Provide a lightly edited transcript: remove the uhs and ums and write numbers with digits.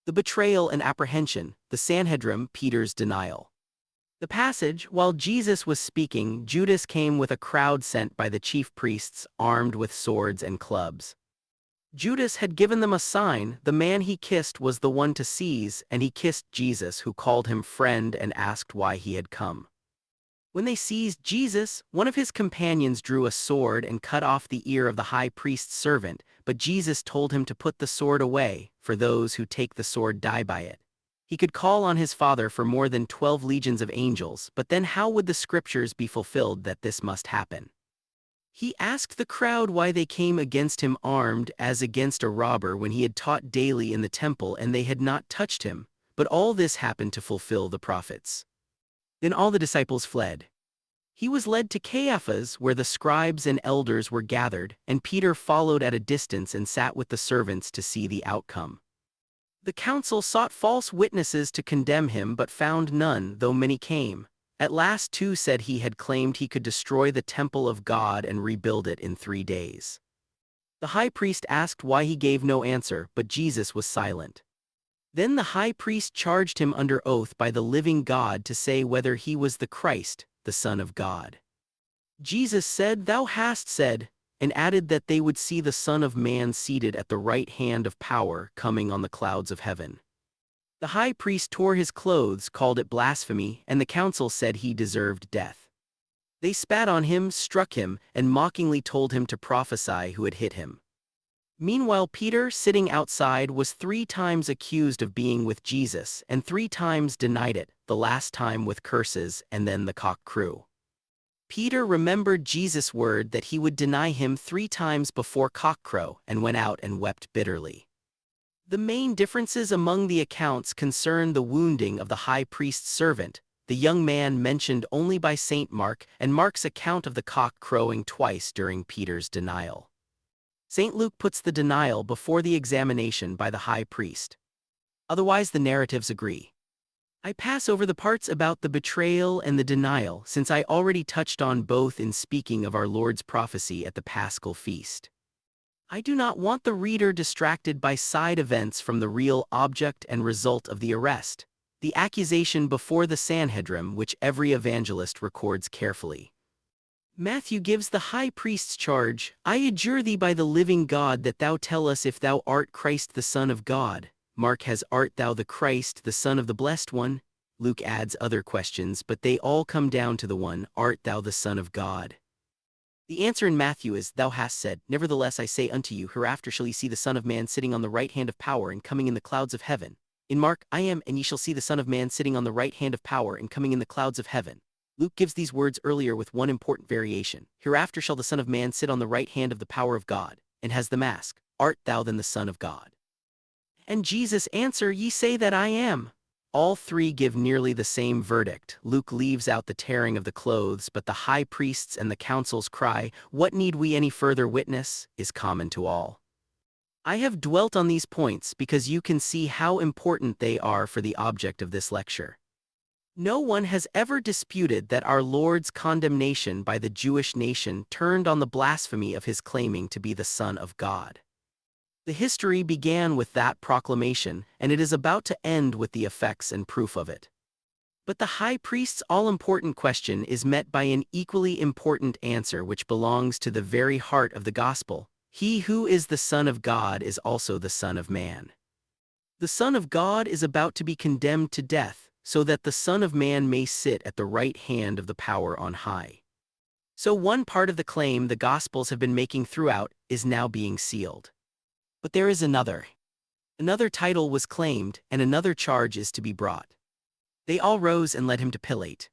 The betrayal and apprehension, the Sanhedrim, Peter's denial. The passage, while Jesus was speaking, Judas came with a crowd sent by the chief priests, armed with swords and clubs. Judas had given them a sign. The man he kissed was the one to seize, and he kissed Jesus, who called him friend and asked why he had come. When they seized Jesus, one of his companions drew a sword and cut off the ear of the high priest's servant, but Jesus told him to put the sword away, for those who take the sword die by it. He could call on his Father for more than 12 legions of angels, but then how would the scriptures be fulfilled that this must happen? He asked the crowd why they came against him armed as against a robber when he had taught daily in the temple and they had not touched him, but all this happened to fulfill the prophets. Then all the disciples fled. He was led to Caiaphas, where the scribes and elders were gathered, and Peter followed at a distance and sat with the servants to see the outcome. The council sought false witnesses to condemn him but found none, though many came. At last 2 said he had claimed he could destroy the temple of God and rebuild it in 3 days. The high priest asked why he gave no answer, but Jesus was silent. Then the high priest charged him under oath by the living God to say whether he was the Christ, the Son of God. Jesus said, "Thou hast said," and added that they would see the Son of Man seated at the right hand of power, coming on the clouds of heaven. The high priest tore his clothes, called it blasphemy, and the council said he deserved death. They spat on him, struck him, and mockingly told him to prophesy who had hit him. Meanwhile Peter, sitting outside, was 3 times accused of being with Jesus and 3 times denied it, the last time with curses, and then the cock crew. Peter remembered Jesus' word that he would deny him 3 times before cockcrow and went out and wept bitterly. The main differences among the accounts concern the wounding of the high priest's servant, the young man mentioned only by St. Mark, and Mark's account of the cock crowing twice during Peter's denial. St. Luke puts the denial before the examination by the high priest. Otherwise the narratives agree. I pass over the parts about the betrayal and the denial, since I already touched on both in speaking of our Lord's prophecy at the Paschal feast. I do not want the reader distracted by side events from the real object and result of the arrest, the accusation before the Sanhedrim, which every evangelist records carefully. Matthew gives the high priest's charge, "I adjure thee by the living God that thou tell us if thou art Christ the Son of God." Mark has, "Art thou the Christ, the Son of the Blessed One?" Luke adds other questions, but they all come down to the one, "Art thou the Son of God?" The answer in Matthew is, "Thou hast said, nevertheless I say unto you, hereafter shall ye see the Son of Man sitting on the right hand of power and coming in the clouds of heaven." In Mark, "I am, and ye shall see the Son of Man sitting on the right hand of power and coming in the clouds of heaven." Luke gives these words earlier with one important variation, "Hereafter shall the Son of Man sit on the right hand of the power of God," and has the mask, "Art thou then the Son of God?" And Jesus' answer, "Ye say that I am." All 3 give nearly the same verdict. Luke leaves out the tearing of the clothes, but the high priests and the council's cry, "What need we any further witness?" is common to all. I have dwelt on these points because you can see how important they are for the object of this lecture. No one has ever disputed that our Lord's condemnation by the Jewish nation turned on the blasphemy of his claiming to be the Son of God. The history began with that proclamation, and it is about to end with the effects and proof of it. But the high priest's all-important question is met by an equally important answer which belongs to the very heart of the gospel. He who is the Son of God is also the Son of Man. The Son of God is about to be condemned to death, so that the Son of Man may sit at the right hand of the power on high. So one part of the claim the Gospels have been making throughout is now being sealed. But there is another. Another title was claimed, and another charge is to be brought. They all rose and led him to Pilate.